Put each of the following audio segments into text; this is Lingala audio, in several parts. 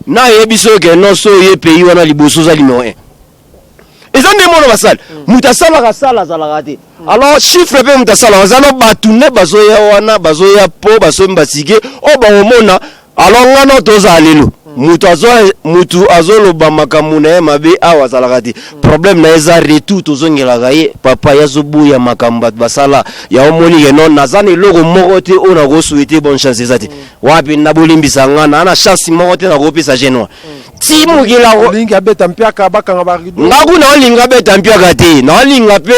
na yebiso ke non so ye pays wana liboso za numéro 1 eza ndemona basala mutasala kasala zalaka te alors chiffre pe mutasala wazana batune bazoya wana bazoya po basomba sike o ba omona alors ngana toza lelo mutu azoloba makambo na ye mabe awa zalaka te problème na eza retour tozongelaka ye papa yazobuya makambo basala ya omoni ke non nazana eloko moko te oyo nakosouhaite bonne chance eza te wapi nabolimbisa ngana ana chance moko te nakopesa genoa ti mokila olinga beta mpiaka bakanga barido ngaku na olinga beta mpiaka te na olinga pe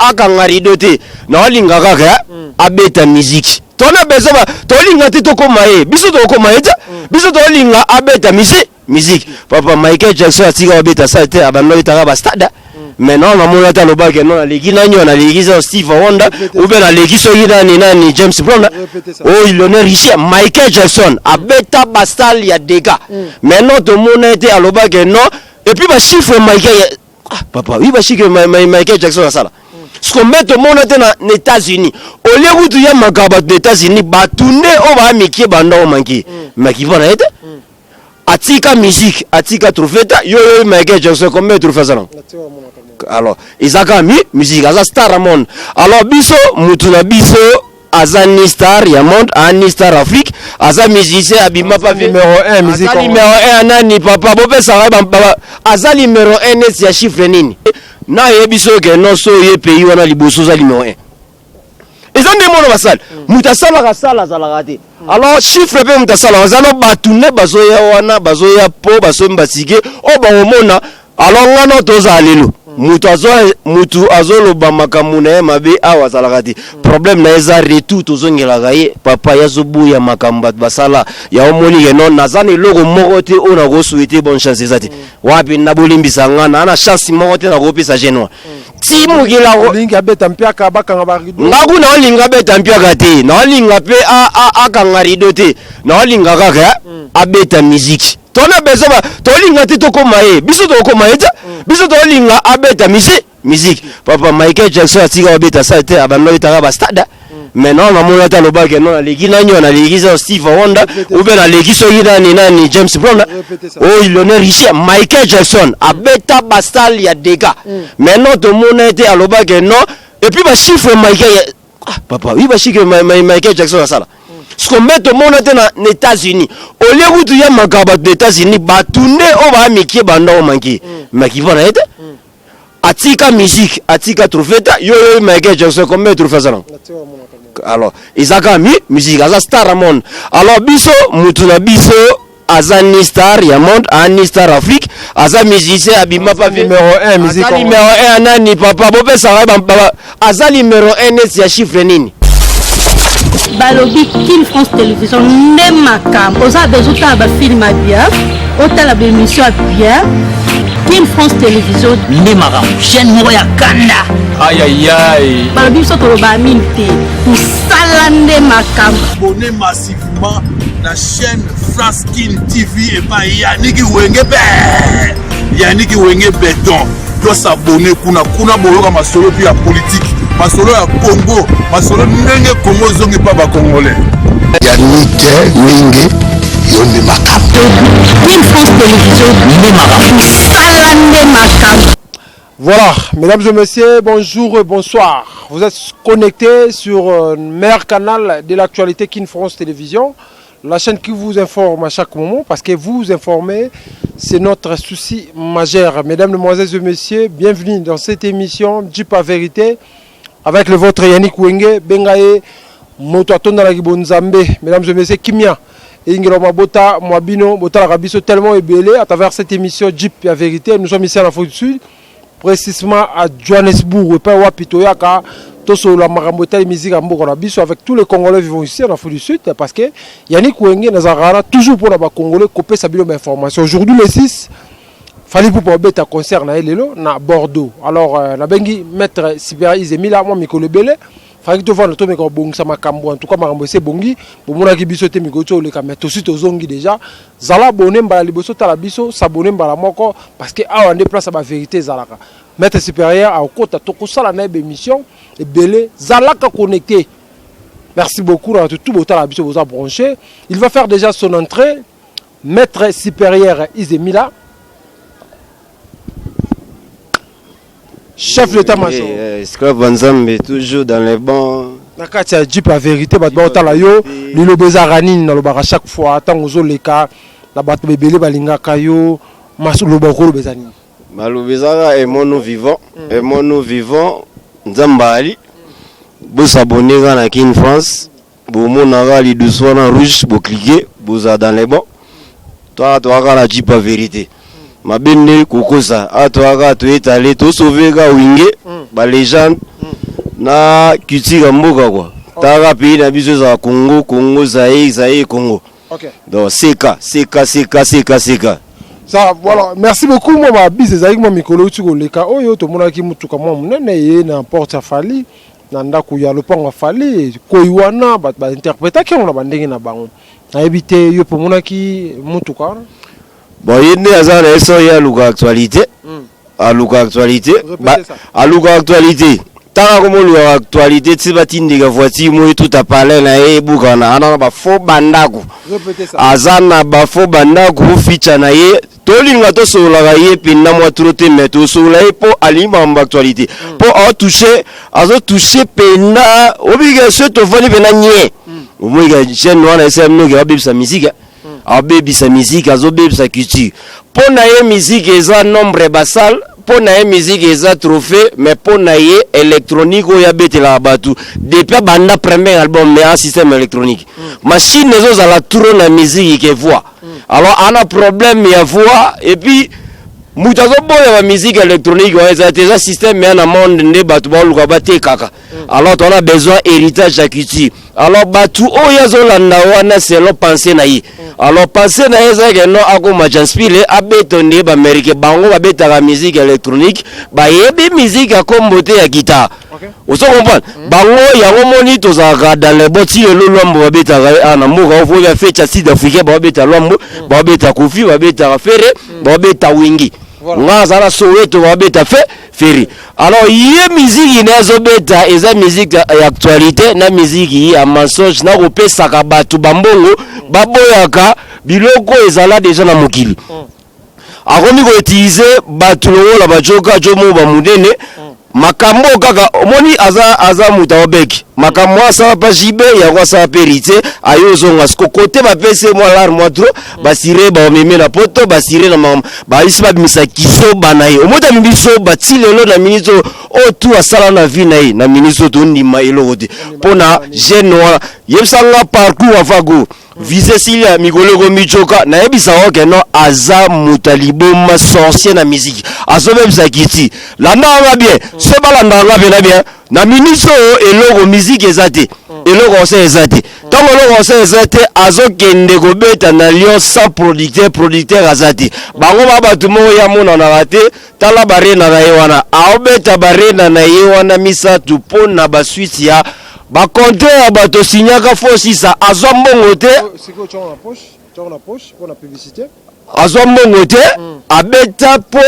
akanga rido te na olinga kaka abeta musique tona besoin tolinga te tokoma ye biso tokoma ye biso tolinga abeta musique papa Michael Jackson atika abeta ça te abando itaka ba stade maintenant na mona ta lobake non aleki na nyona aleki za Steve Wonder ou bien aleki so nani James Brown oh il honneur ici Michael Jackson abeta bastal ya dega maintenant to mona te alobake non et puis ba chiffre Michael papa oui ba chiffre Michael Jackson ça là ce qu'on met au monde aux États-Unis au lieu où tu y a makaba aux États-Unis batune on va mikier banda o manki mais qui va na ete atika musique atika tropheta yo Michael Jackson comme tropheta ça alors izaka musique aza star monde alors biso mutuna biso azani star ya monde ani star Afrique aza musicien abima pa numéro 1 musique numéro 1 nani papa bope ça va aza numéro 1 net ya chiffre nini na yebiso ke non so ye pays wana liboso za numéro 1 eza ndemona basala mutasala kasala zalaka te alors chiffre pe mutasala wazana batune bazoya wana bazoya po basomba sike o ba omona alors ngana toza lelo mutu azoloba makambo na ye mabe awa zalaka te problème na eza retour tozongelaka ye papa yazobuya makambo basala ya omoni ke non nazana eloko moko te oyo nakosouhaite bonne chance eza te wapi nabolimbisa ngana ana chance moko te nakopesa genoa ti mokila olinga beta mpiaka bakanga barido ngaku na olinga beta mpiaka te na olinga pe akanga rido te na olinga kaka abeta musique tona besoin tolinga te tokoma ye biso tokoma ye biso tolinga abeta musique papa Michael Jackson atika abeta ça te abando itaka ba stade maintenant na mona ta lobake non aleki na nyona aleki za Steve Wonder ou bien aleki so nani James Brown oh il honneur ici Michael Jackson abeta bastal ya dega maintenant to mona te alobake non et puis ba chiffre Michael papa oui ba chiffre Michael Jackson ça là ce qu'on met au monde aux États-Unis au lieu où tu y a makaba aux États-Unis batune on va mikier banda o manki mais qui va na ete atika musique atika tropheta yo Michael Jackson comme tropheta ça alors izaka musique aza star monde alors biso mutuna biso azani star ya monde ani star Afrique aza musicien abima pa numéro 1 musique numéro 1 nani papa bope ça va aza numéro 1 net ya chiffre nini balobi King France Télévision ne makam oza bezuta ba film bien otala ba émission bien King France Télévision ne makam chaîne moko ya kanda aïe aïe aïe balobi so to ba minute pour salande makam abonné massivement la chaîne France King TV et pas Yannick Wenge béton doit s'abonner kuna boloka masolo puis la politique masolo ya Congo masolo ndenge Congo zongi pa ba congolais Yannick Wenge yonde makam King France Télévision ne makam salande makam. Voilà, mesdames et messieurs, bonjour et bonsoir. Vous êtes connectés sur le meilleur canal de l'actualité King France Télévision, la chaîne qui vous informe à chaque moment, parce que vous informer, c'est notre souci majeur. Mesdames, mesdemoiselles et messieurs, bienvenue dans cette émission Jeep à vérité, avec le vôtre Yannick Wenge, Bengaye, Motoaton dans la Gibonzambe. Mesdames et messieurs, Kimia, Ingelo Mabota, Mwabino, Bota Rabiso, tellement ébélé à travers cette émission Jeep à vérité. Nous sommes ici en Afrique du Sud, précisément à Johannesburg, et pas Wapitoyaka. Toso la marambota et musique à Mbokorabiso avec tous les Congolais vivant ici en Afrique du Sud parce que Yannick Wenge Nazarara toujours pour la Congolais copier sa bio d'information. Aujourd'hui le 6, fallait pour bête concert na Elelo na Bordeaux. Alors la bengi maître Sibéria Izemila moi Mikolo Belé fallait que tu vois notre mec bon ça makambo en tout cas makambo c'est bongi pour mon aki biso te mikoto le kameto aussi to zongi déjà zala bonem bala liboso tala biso s'abonner bala moko parce que a on déplace la vérité zalaka. Maître supérieur à côté toko sala na émission et belé zalaka connecté. Merci beaucoup à tout botal à biso vous a branché. Il va faire déjà son entrée Maître supérieur Izemila, chef d'état-major. Scrap Banzambe, toujours dans les bancs. Nakatia Jeep la vérité, batala yo, lilo bezarani na lobaka chaque fois, tant ozo leka, la bato bebele balingaka yo, masu lobako bezani. Malobezara est mon vivant, et mon vivant, Nzambali, vous s'abonnez à la King France, vous monarez les 12 rouge, vous cliquez, vous êtes dans les bancs. Toi, tu as la Jeep la vérité. Ma benne kokosa, toi, tu es allé, tu sauver ga wingé, ba légende. Na culture mboka quoi. Tara pays na biso za Congo, Congo Zaïre, Congo. OK. Donc CK. Ça voilà, merci beaucoup moi ba bise zaïk moi mikolo tu ko leka oyo to mona ki mutuka moi munene ye na porte afali na ndako ya lopango afali ko iwana ba interpréter ki on na bandenge na bango. Na éviter yo po mona ki mutuka. Bon yende azana eso ya luka actualité. A luka actualité. A luka actualité. Tant comme on a actualité, tu vas t'indiquer voiture, moi tout à parler na e bugana, ana ba fo bandako. Azana ba fo bandako ficha na ye, tolinga to so la ye pinna moi troté mais to so la po alima en actualité. Pour a toucher penna obligation to voni pena nye. Au moins ga chaîne noire na no ga bib sa musique. A bib sa musique, azo bib sa culture. Pour na ye musique eza nombre basal. Pour na musique eza trophée mais pour na électronique o ya betela batu depuis banda premier album mais un système électronique machine les autres la tourner na musique qui voix alors on a problème ya voix et puis mutazo boya la musique électronique o eza déjà système mais na monde ne batu ba luka bate kaka alors on a besoin héritage à culture alors batu o ya zo landa wana selon penser na yi alors penser na eza que non ako majanspile abetonde ba américain bango ba beta la musique électronique ba yebi musique a kombote ya guitare vous comprenez bango ya ngomoni to za dans les boti le lombo ba beta ana mboka ofo ya fecha sud africain ba beta lombo ba beta kofi ba beta fere ba beta wingi nga za la soweto ba beta ferry alors yé musique inazo beta eza musique ya actualité na musique ya mensonge na kopesa ka batu bambongo baboyaka biloko ezala déjà na mokili akomi ko utiliser batu lola bajoka jomo ba munene makambo kaka omoni aza muta obeki makambo asa pa jibe ya kwa sa perité ayozo ngasko côté ba pese moi lar moi trop basire ba meme na poto basire na ba isba bimisa kiso banaye omota mibiso batilelo na ministre o tout asala na vie na ministre to ndima eloko te pona jeune wana yebsanga parcours avago vise silia migolego michoka na yebisa oke no aza mutaliboma sorcier na musique azobe bisakiti la ndanga bien se bala ndanga bien na ministre eloko musique ezate eloko se ezate tant eloko se ezate azokende kobeta na Lyon sans producteur azate bango babatu mo ya mona na rate tala barena na yewana aobeta barena na yewana misatu pona ba suite ya ba contrat bato signaka fosi sa azombongo te c'est que tu as la poche pour la publicité azombongo te abeta po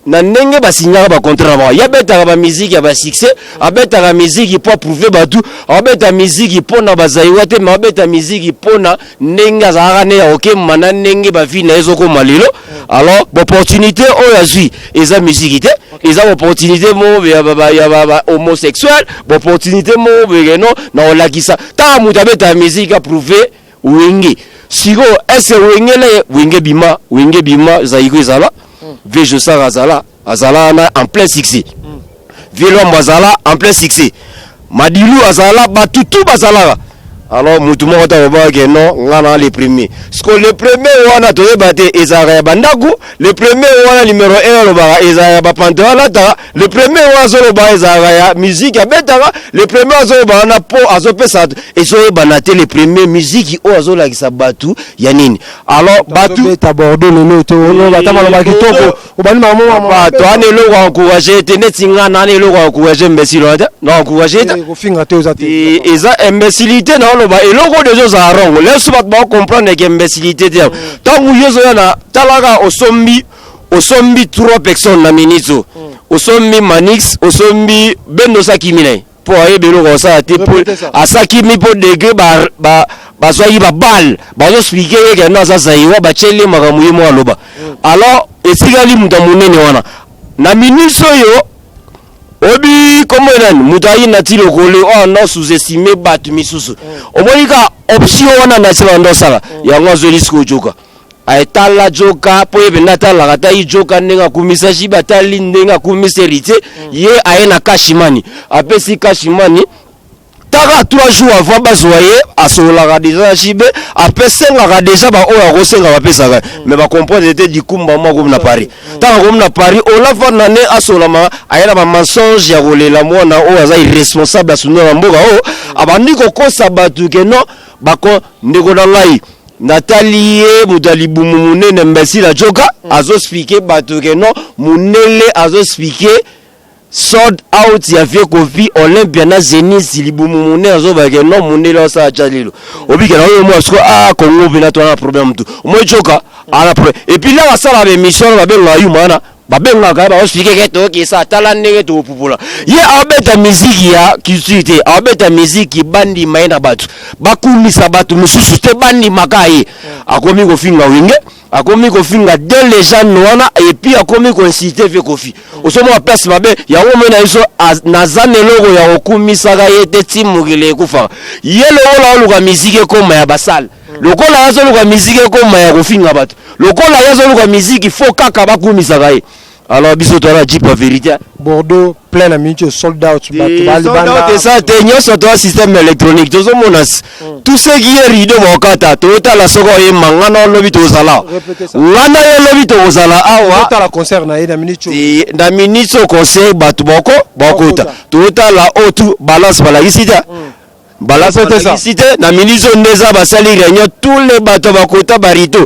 na ndenge ba signaka ba contrat ba ya beta ba musique ya ba succès abeta ba musique pour prouver batu abeta musique pour na bazaiwa te ma abeta musique pour na ndenge azaka ne ya oke mana ndenge ba vie na ezoko malilo alors opportunité o ya zui eza musique te eza opportunité mo ya ba homosexuel opportunité mo no na olakisa ta muta beta musique a prouver wenge siko ese wenge bima zaiko ezala Vejo Sarazala azala en plein succès. Vilom azala en plein succès. Madilu azala batutu bazala. Alors mutumo wata ba ke non ngana les premiers. Parce que le premier wana to ebate ezara bandaku, le premier wana numéro 1 lo ba ezara ba pantola ta, le premier wana zo lo ba ezara ya musique ya betara, le premier zo ba na po azopesa ezo banate le premier musique o azo la kisa batu ya nini. Alors batu aborder le lot to batama ba kitoko obani mamu ba to ane lo wa encourager tenetinga na ane lo wa encourager imbécile non encourager ko finga te ozate. Eza imbécilité na et logo de choses à rong laisse pas comprendre que imbécilité tant vous yozona talaga osombi 3 personnes na ministre osombi Manix osombi Beno Sakimine pour aller belo ça te pour asakimi pour degré ba bazwaki babale bazoexplike ye ke na aza zaiwa batieli makambo ye moko aloba alors etikali moto ya monene wana na minute oyo obi kombo nani moto ayi na ti lokolo oyo na sous-estime bato misusu omoni ka option wana na ti bando osala yango azweli sika ojoka aetala joka po ye penda atalaka ta ye joka ndenge akumisa shibe atali ndenge akumisa héritier ye aye na kashimani apesi kashimani taka 3 jours avant bazwa ye asololaka deja na shibe apesengaka deja baoyo akosenga bapesaka mais bacomprendre ete dikumba mwa komi na paris taka komi na paris olafa na ne asololama aye na bamensonge ya kolela mwana oyo aza irresponsable asundela na mboka oyo abandi kokosa bato ke no bako ndeko na ngai natali ye moto ya libumu monene mbesi na joka azoexplike bato ke no monele azoexplike sort out ya vie kofi Olympia na Zenith libumu monene azobake no monele osala chalilo obike na oyo mwa siko Congo pena to na problème tu moi joka ala problème et puis là basala ba mission ba benga yumana babengaka baoexplike ke toki sa tala ndenge topupula ye abeta miziki ya culture abeta miziki bandi maina bato bakumisa bato mususu te bandi makai akomi kofinga winge akomi kofinga de légende wana et puis akomi koinciter fe kofi osomo place mabe yango mena iso nazane logo ya okumisaka ye te timukile ekufa ye lokola oluka miziki ekoma ya basale lokola yazoluka miziki ekoma ya kofinga bato lokola yazoluka miziki fo kaka bakumisaka ye. Alors, biso tola jeep la vérité. Bordeaux plein la minute sold out. Sold out ça tenyo sur toi système électronique. Tout ce menace. Tout ce qui est rideau wakata, tota la soko e mangana lobi to zala. Ngana ye lobi to zala awa. Tota la concert na na minute. Na minute concert batu boko bakota. Tota la auto balance bala ici ta. Balance bala ici ta. Na minute ndeza basali réunion tous les bateaux bakota barito.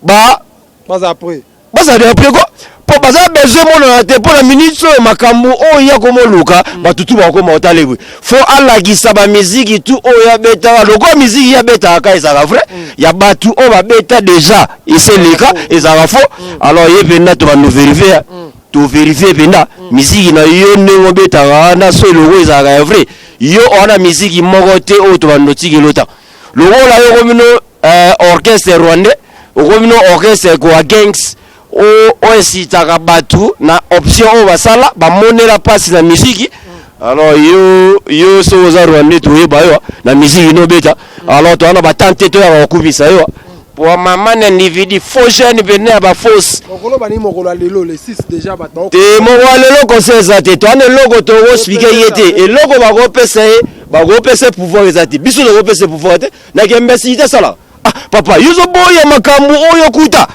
Pas après. Pas après quoi? Pour baza besoin mon te pour la minute makambo oya komo luka batutu bakoma otalewe fo alagisa ba musique tout oya beta loko musique ya beta ka ezaka vrai ya batu o ba beta déjà eseleka ezaka fo alors ye penda to ba nous vérifier to vérifier penda musique na yo nengo beta na so loko ezaka vrai yo ona musique moko te o to ba notiki lota loko la yo komino orchestre rwandais o komino orchestre ko gangs o esitaka batu na option o basala ba monela passe na musique alors yo so za Rwanda to yeba yo na musique no beta alors to ana batante to ya kokubisa yo pour maman individu faux jeune venir ba fausse okolo bani mokolo lelo le 6 déjà ba te mo lelo conseil ça te to ana logo to wo expliquer yete et logo ba ko pesa pouvoir ezati biso lo ko pesa pouvoir te na kembesi te sala papa yuzo boya makambo oyo kuta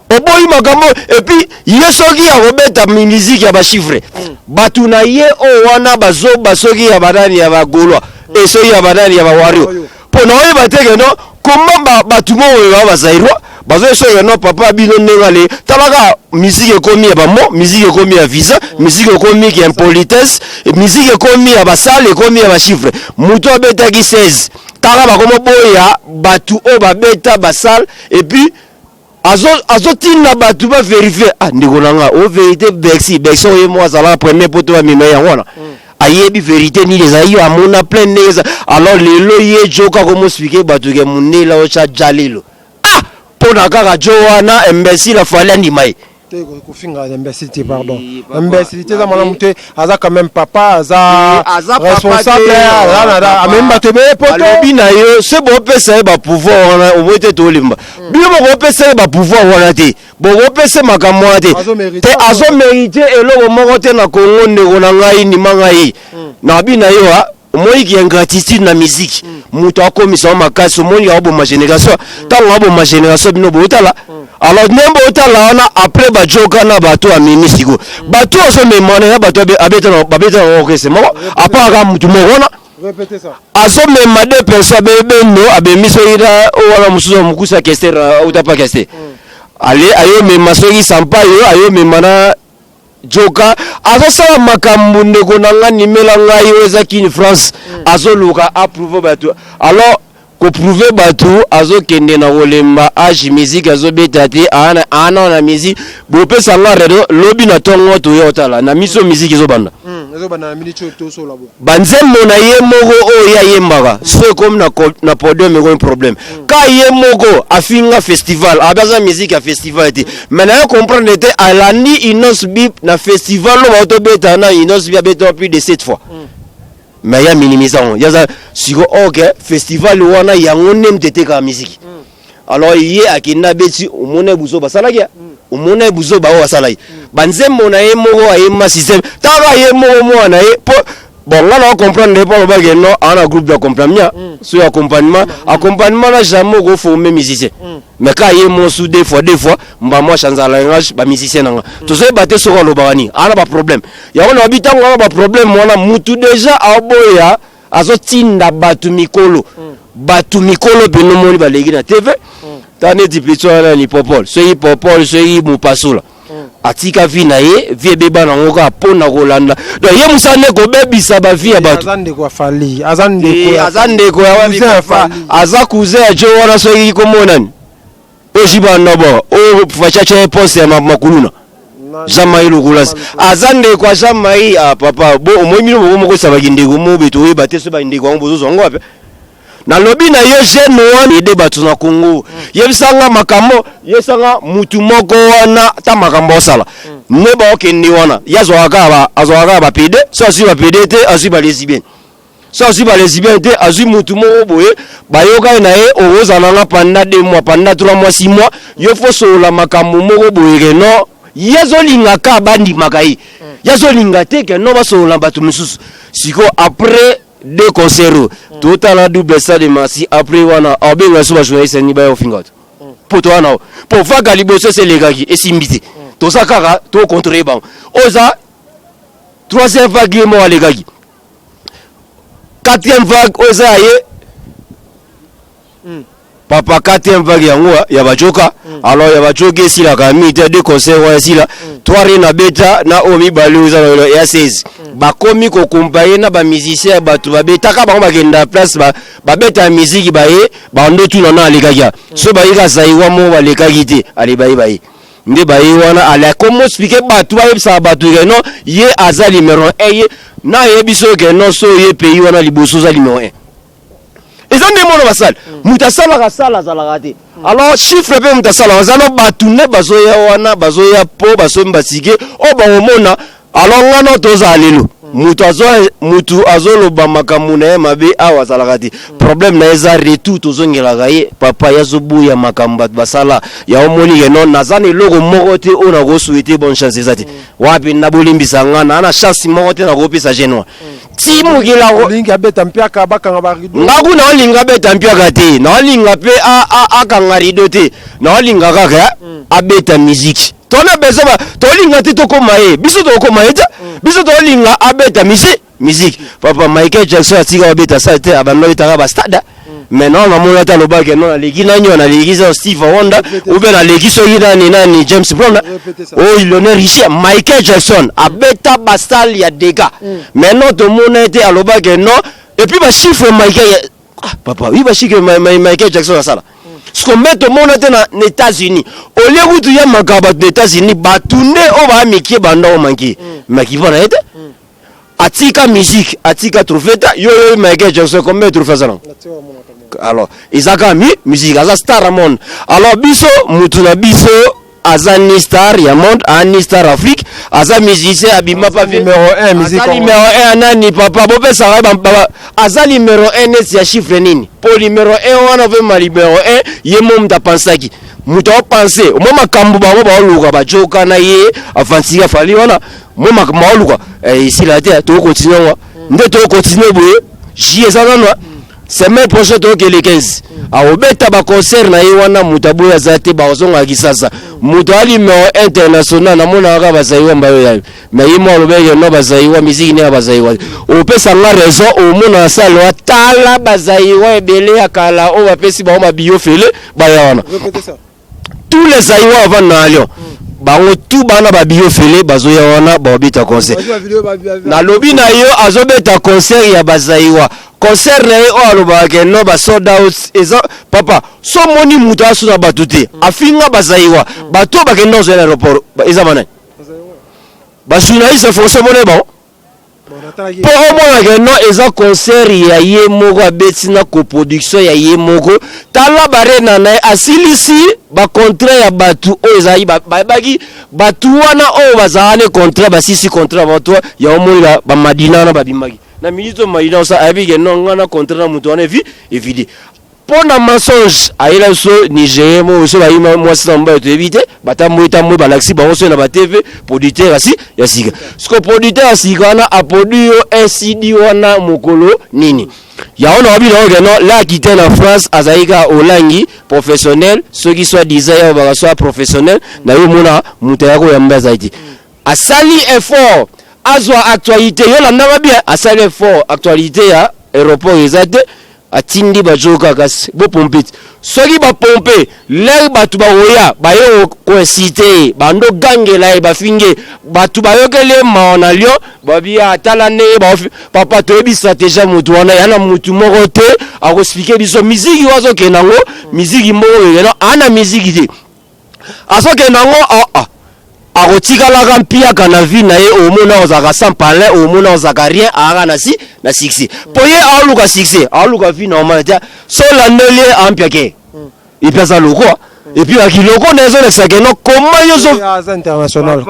oboyi makambo et puis yesoki ya robeta musique ya ba chiffre batu na ye o wana bazo basoki ya badani ya bagolwa esoki ya badani ya bawario pona oye bateke no komba batu mo oyo ba zairwa bazo so yo no papa bino ngale talaka musique ekomi ya bamo musique ekomi ya visa musique ekomi ya impolitesse musique ekomi ya basale ekomi ya ba chiffre muto abeta ki 16 tala bakomo boya batu o babeta basale et puis azotina batu ba vérifier ndiko nanga o vérité bexi oye moi ça la premier poto ba mime ya wana ayebi vérité ni les ayo amona plein neza alors lelo ye joka komo expliquer batu ke munela o cha jalilo pona kaka joana imbécile afala ndi mai kofinga imbécilité pardon imbécilité za mwana mute aza quand même papa aza responsable même batebe poto bina yo se bo pesa ba pouvoir wana o bote to limba bino bo pesa ba pouvoir wana te bo pesa makamwa te te azo mériter eloko moko te na Congo ndeko na ngai ni mangai na bina yo moi qui ingratitude na musique muto akomisa makasi moi ya bo ma génération tango bo ma génération bino bo tala alors nembo otala wana après ba joka na bato a minisiko bato so me mona ya bato babeta okese moko apaka mutu mona répétez ça aso me made personne bebe no abe miso ira wala musuzo mukusa kestera utapa keste ale ayo me masoki sampa yo ayo me mana joka azo sala makambu ndeko nanga nimela ngai weza kini France azo luka approuver bato alors ko prouver batu azo kende na kolemba age musique azo betati ana na musique bo pesa ngare lobi na tongo to yotala na miso musique zo banda banzembo na ye moko oyo ayembaka soki comme na podium eko problème ka ye moko afinga festival abaza musique ya festival te mais na yo comprendre te alandi Inos Bip na festival lo baotobeta na Inos Bip abeta plus de 7 fois mais ya minimisa on yaza siko ok festival wana yango nem teteka musique alors ye akina beti omone buzo basalaki omone buzo ba wasalaki banzembo na ye moko ayema système tanga ye moko mwana ye bon là on comprendre pas le bagage non en groupe de accompagnement sur accompagnement na jamais go former musicien mais quand il mon sous deux fois mba moi change la langage ba musicien nanga to so baté so lo bagani ana ba problème ya on habita on ba problème mona mutu déjà aboya azotinda batu mikolo bino moni ba legi na TV tane diplito na ni popol so yi popol so yi mupasula atika vi na ye vie beba na ngoka pona kolanda donc ye musane ko bebisa ba vie batu azande ko fali azande ko aza cousin ya jo wana so yi ko monani ojiba nobo o fachache poste ya makuluna jamais ilukulas azande ko jamais papa bo omomino moko sabaki ndeko mo beto we bateso ba ndeko ngo zo ngo ape na lobi na yo jeune wana ide batu na Congo yebisanga makamo yesanga mutu moko wana ta makambo sala neba okende wana yazwaka ba pede so si ba pede te azu ba lesbienne so si ba lesbienne te azu mutu moko boye bayoka na ye ozana na pendant 2 mois pendant 3 mois 6 mois yo fo so la makambo moko boye no yezolinga ka bandi makai yezolinga te ke no ba so la batu mususu siko après deux concerts tout à la double ça de Massi après wana abenga so ba journaliste ni ba ofingoto pour toi na pour faire galiboso c'est les gars qui et simbité to sakara to contrôler ba oza troisième vague mo les gars quatrième vague oza ye papa quatrième vague yango ya bajoka alors ya bajoke si la kamite deux concerts wa si la trois na beta na omi baluza ya 16 bakomi ko comparer na ba musicien batu babetaka bango bagenda place ba beta musique baye ba ndo tu na alekakia so bayika zaiwa mo balekaki te ale baye nde baye wana ala comment expliquer batu bayebisa batu ke non ye aza numéro 1 ye na yebiso ke non so ye pays wana liboso za numéro 1 ils ont des mots basal mutasala ka sala za la raté alors chiffre pe mutasala zano batu ne bazoya wana bazoya po baso mbasike o ba omona alors ngano toza lelo mutu azolo ba makamuna mabe awa salakati problème na eza retour tozongela gaye papa yazobuya makamba basala ya omoni ke non nazane logo moko te ona go souhaiter bonne chance ezati wapi na bolimbisa ngana ana chance moko te na go pesa genwa timu gila go linga beta mpiaka bakanga barido ngaku na linga beta mpiaka te na linga pe akanga rido te na linga kaka abeta musique tona bezaba tolinga te tokoma ye biso tokoma ye biso tolinga abeta musique papa Michael Jackson atika abeta sa te abanda betaka ba stade mais non na mona ta lobake non leki nanyo na leki za Steve Wonder ou bien na leki so nani James Brown oh Lionel Richie Michael Jackson abeta ba style ya dega mais non to mona te alobake non et puis ba chiffre Michael papa oui ba chiffre Michael Jackson sala ce qu'on met au monde dans les États-Unis au lieu où tu y a makaba des États-Unis batunde o ba mikie banda o manki maki vona ete atika musique atika tropheta yo Michael Jackson combien trophées ça alors izaka musique aza star monde alors biso mutuna biso azani star ya monde ani star Afrique aza musicien abima pa numéro 1 musique numéro 1 nani papa bope ça va aza numéro 1 net ya chiffre nini pour numéro 1 on avait ma numéro 1 ye mom ta pensaki muto penser o mama kambu ba luka ba joka na ye afantika fali wana mama maluka ici la terre to continuer nde to continuer boye jieza non semaine prochaine to ke le 15 a obeta ba concert na ye wana mutabu ya zate ba ozonga kisasa muto ali me international na mona ka bazaiwa mbayo ya mais yimo alobeke no bazaiwa musique ne bazaiwa o pesa nga raison o mona sala tala bazaiwa ebele akala o ba pesi ba ma bio fele ba ya wana tous les zaiwa avant na Lyon bango tout bana ba bio fele bazoya wana ba obeta concert na lobi na yo azobeta concert ya bazaiwa concert na o alobake no ba sold out eza papa so moni muta suna batute afinga bazaiwa bato bakenda zo na aéroport eza bana ba journaliste français mone bon po omona ke non eza concert ya ye moko abeti na coproduction ya ye moko tala barena na asilisi ba contrat ya batu oyo ezali babaki batu wana oyo bazalane contrat basisi contrat bato ya omona ba madina na babimaki na minute madina osa abike non ngana contrat na mutu wana evide pour na mensonge ayela so Nigeria mo so ba ima mwasi na mba to éviter batamwita mwe balaxi ba so na ba TV producteur asi ya sika sko producteur asika na a produit un CD wana mokolo nini ya ona obi na no la quitté na France azaika olangi professionnel ceux qui soit desire ba soit professionnel na yo mona mutayako ya mba zaidi asali effort azwa actualité yo la ndanga bien asali effort actualité ya aéroport ezate atindi bajoka kasi bo pompete soki ba pompe le batu ba oya ba yo coincité bando gangela ba finge batu ba yokele maona lio ba bia atala ne ba papa to bi stratégie mutu wana yana mutu moko te ako expliquer biso musique wazo kenango musique moko yeno ana musique te aso kenango akotikalaka mpiaka na vie na ye omona ozaka sans parler omona ozaka rien aka na succès po ye aoluka succès aoluka vie na omana so landeli ampiake ipesa loko et puis akiloko na ezolekisa ke no comment yozo international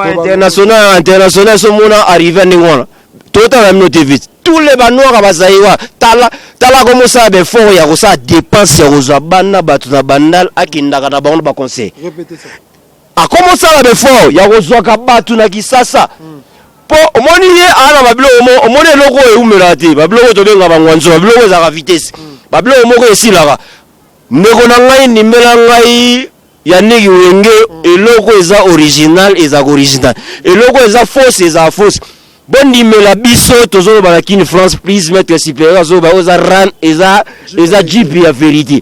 so mona arrivé ndingona totala minote vite tous les banoira bazaiwa tala comme ça be fort ya ko sa dépense ya kozwa bana batu na bandal akindaka na bango ba conseil a commencé à be fort ya kozwa ka batu na kisasa po omoni ye ana babilo omoni loko e umerati babilo to benga bangwanzo babilo za vitesse babilo moko esilaka ndeko na ngai nimela ngai ya niki wenge eloko eza original eza original eloko eza fausse eza fausse bondi mela biso tozo ba kini France please mettre supérieur zo ba oza ran eza jipi ya vérité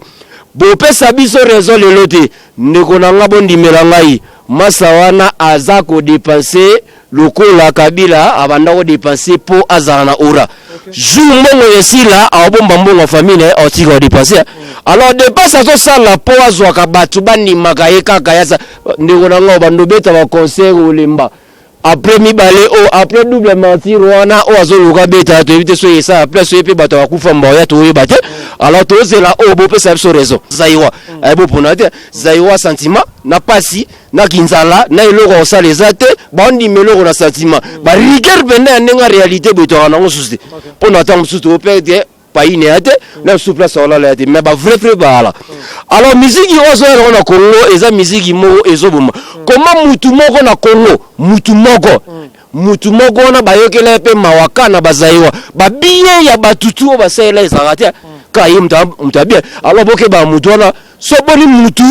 bo pesa biso raison le loté ndeko na nga bondi mela ngai masa wana aza ko dépenser lokola Kabila abanda ko dépenser po azana na ora jour mongo yesila abomba mbongo famille otiko ko dépenser alors dépense azo sala po azwa ka batu bani makaye kaka yaza ndeko na nga bando beta ba conseil olemba après mibale après double mentir wana azo luka beta to éviter so yesa après so yepe bato akufa mboya to yebate alors to zela bo pesa so raison zaiwa ebo ponate zaiwa sentiment na pasi na kinzala na eloko osaleza te bandi meloko na sentiment ba rigueur benda ndenga réalité beto na ngosuste pona ta musutu opete pays ne ate na souple sola la ate mais ba vrai bala alors musique ozo na Congo eza musique mo ezobuma comment mutu moko na Congo mutu moko na bayokela pe mawaka na bazaiwa ba biye ya batutu basela ezakate kayi mtabia alors boke ba mutu na so boni mutu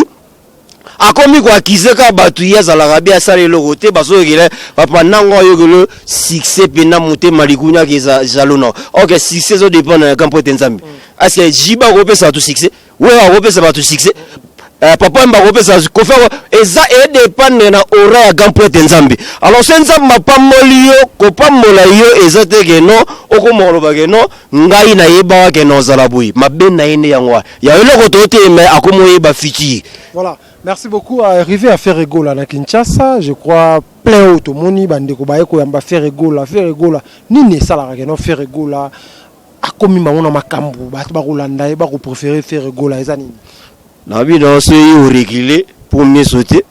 akomi kwa kizeka batu yezala rabia sale logote bazokele papa nango yokelo succès pena muté malikunya kiza jalona OK succès zo dépend na campo tenzambi asia jiba kopesa tu succès wewa kopesa batu succès papa mba kopesa ko faire eza e dépend na ora ya campo tenzambi alors senza mapamolio kopamola yo eza teke no okomolo bageno ngai na yeba wa ke no zalabui mabena ine yangwa ya eloko tote me akomoye ba fiti. Voilà. Merci beaucoup à arriver à faire égaux à Kinshasa. Je crois plein automoni bandeko baeko yamba faire égaux là. Nini sala no faire égaux là. Akomi mamona makambu ba rolanda e ba ko préférer faire égaux là ezani. Na bi dans ce yo réguler pour mieux sauter.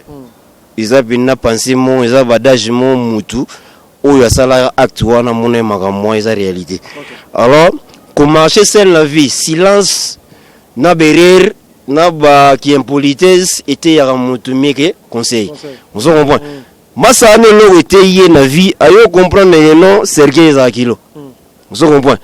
Ils a bien pensé mon ils a badage mon mutu oyo sala acte wana mona makambo eza réalité. Alors comment c'est la vie silence na berer na ba qui impolitesse était ya mutu meke conseil on se comprend masa ne lo était yé na vie ayo comprendre non Sergei Zakilo on se comprend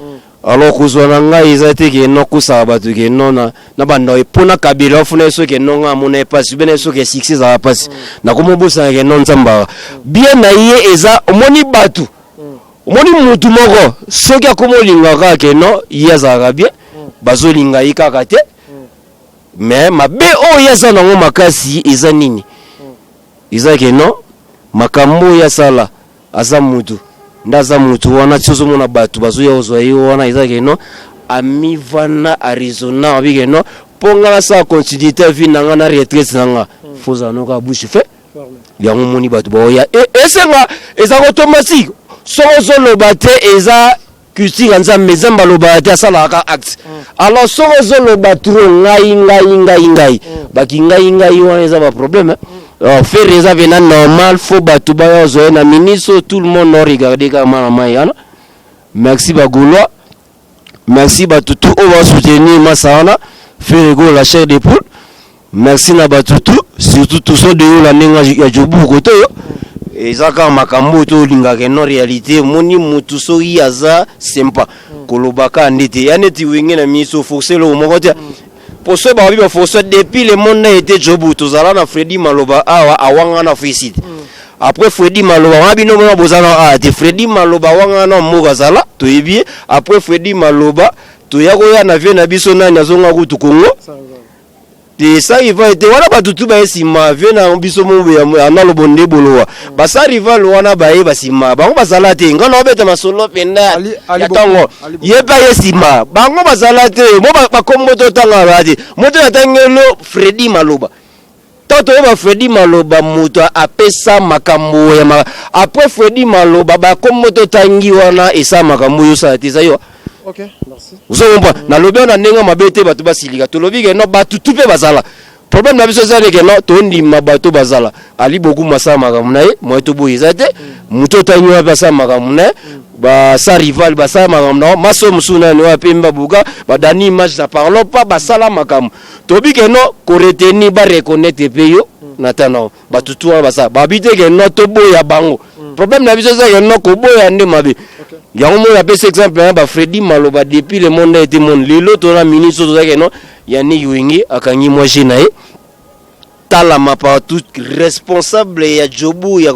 alors kozwana nga ezate ke no kusa batu ke non na bando epona Kabila funa so ke non nga mona passe bene so ke succès za passe na komo bosa ke non nzamba bien na ye eza omoni batu omoni mutu moko so ke komo lingaka ke no yaza bien bazolinga ikaka te mais mabe yasa nango makasi eza nini eza ke no makambo ya sala aza mutu ndaza mutu wana tsozo mona batu bazo ya ozwa yo wana eza ke no amivana arizona abike no ponga sa continuité vie nanga na retraite nanga foza no ka bouche fait ya moni batu boya esenga eza automatique soko loba te eza culture nzambe nzambe loba te asalaka acte alors soko loba trop ngai baki ngai wana eza ba problème faire eza vena normal faut batu ba zo na ministre tout le monde no regarder comme na mayana merci bagoulois merci batutu on va soutenir masana faire go la chair de poule merci na batutu surtout tout ça de la nenga ya jobu koto yo ezaka makambo to lingaka no réalité moni mutu so yaza sympa kolobaka ndete ya neti wenge na miso forcer le moko te pour ce ba biba forcer depuis le monde a été jobu to zala na Freddy Maloba awa awanga na félicite après Freddy Maloba wabino mona bozana te Freddy Maloba wanga na moga zala to yebie après Freddy Maloba to yako ya na vie na biso na nyazonga kutu Congo et ça il va être wana batutu ba sima vie na biso mo ya na lobonde bolowa ba sa rival wana ba ye ba sima bango bazala te ngana obeta masolo penda ya tango ye ba ye sima bango bazala te mo ba kombo to tanga ba te moto na tangelo Freddy Maloba toto ba Freddy Maloba moto apesa makambo ya après Freddy Maloba ba kombo to tangi wana esa makambo yo sa te sayo. Ok, merci. Vous avez compris. Na lobi on a nenga mabete batu basilika. To lobi ke no batu tupe bazala. Problème na biso za ke no to ndi mabato bazala. Ali boku masama kamuna ye, mo to boyizate. Muto tanyo ba sama kamuna. Ba sa rival ba sama kamuna. Maso musuna ni wa pemba buga, ba dani match na parlo pas ba sala makam. To bi ke no ko retenir ba reconnaître peyo natano. Ba tutu ba sa. Ba bite ke no to boya bango. Problème na biso za ke no ko boya nde mabe. Yango mo appelle cet exemple ba Freddy Maloba depuis le monde a été monde lelo to la ministre to zake no yani wingi akanyi moi jenae tala mapa tout responsable ya jobu ya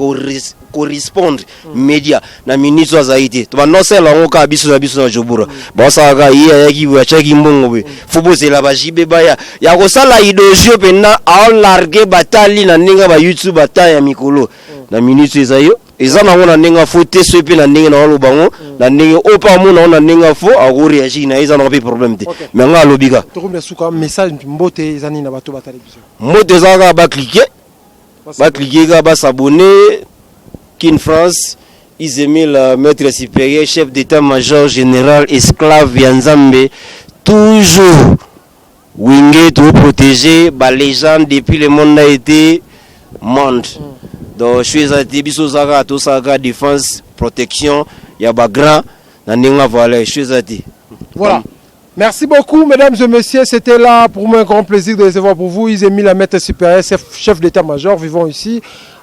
correspondre média na ministre azaite to ba non c'est la ngoka biso na jobura ba sa ga iya yaki wa chaki mbongo be fubo c'est la ba jibe ba ya ko sala idojio pena a larguer batali na ninga ba YouTube bataya mikolo na ministre ezayo ezana ngona ninga fo te sepe na ninga na lobango na ninga opa mona na ninga fo a go réagir na ezana pas problème te mais nga lobika to ko suka message mbote ezani na bato ba télévision mbote zaka ba cliquer ga ba s'abonner Kin France ils aimaient le maître supérieur chef d'état-major général esclave Yanzambe toujours wingé to protéger ba légende depuis le monde a été monde. Donc je suis à biso zaka to saka défense protection ya ba grand na ninga voilà je suis à voilà. Merci beaucoup mesdames et messieurs, c'était là pour moi un grand plaisir de recevoir pour vous. Ils ont mis la maître supérieur chef d'état-major vivant ici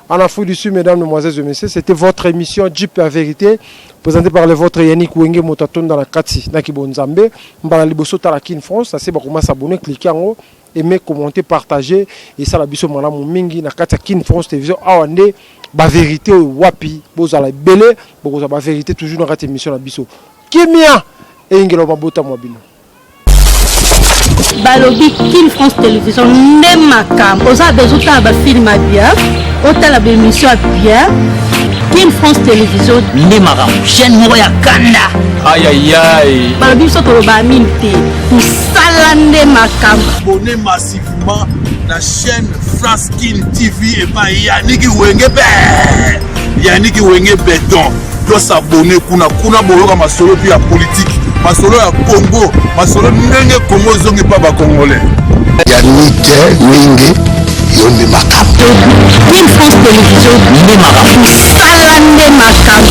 en Afrique du Sud. Mesdames, mesdemoiselles et messieurs, c'était votre émission Jeep la vérité présentée par le vôtre Yannick Wenge Motaton dans la Kati Nakibonzambe mbala liboso tala Kin France. Ça c'est comment s'abonner, cliquer en haut, aimer, commenter, partager et ça la biso malamu mingi na Kati Kin France télévision awande ba vérité wapi bozala belé bokoza ba vérité toujours dans cette émission la biso kimia et ingelo mabota mwabino balobi Kin France télévision nde makam oza bezuta ba film bien otala ba émission bien Kin France télévision nde makam chaîne moko ya kanda aïe aïe aïe balobi biso toloba mine te tosala nde makam abonnez massivement la chaîne France Kin TV et pas Yannick Wenge béton doit s'abonner kuna boloka masolo puis la politique masolo ya Congo masolo ndenge Congo zongi pa ba congolais Yannick Wenge yombi makam Kin France télévision nde makam tosala nde makam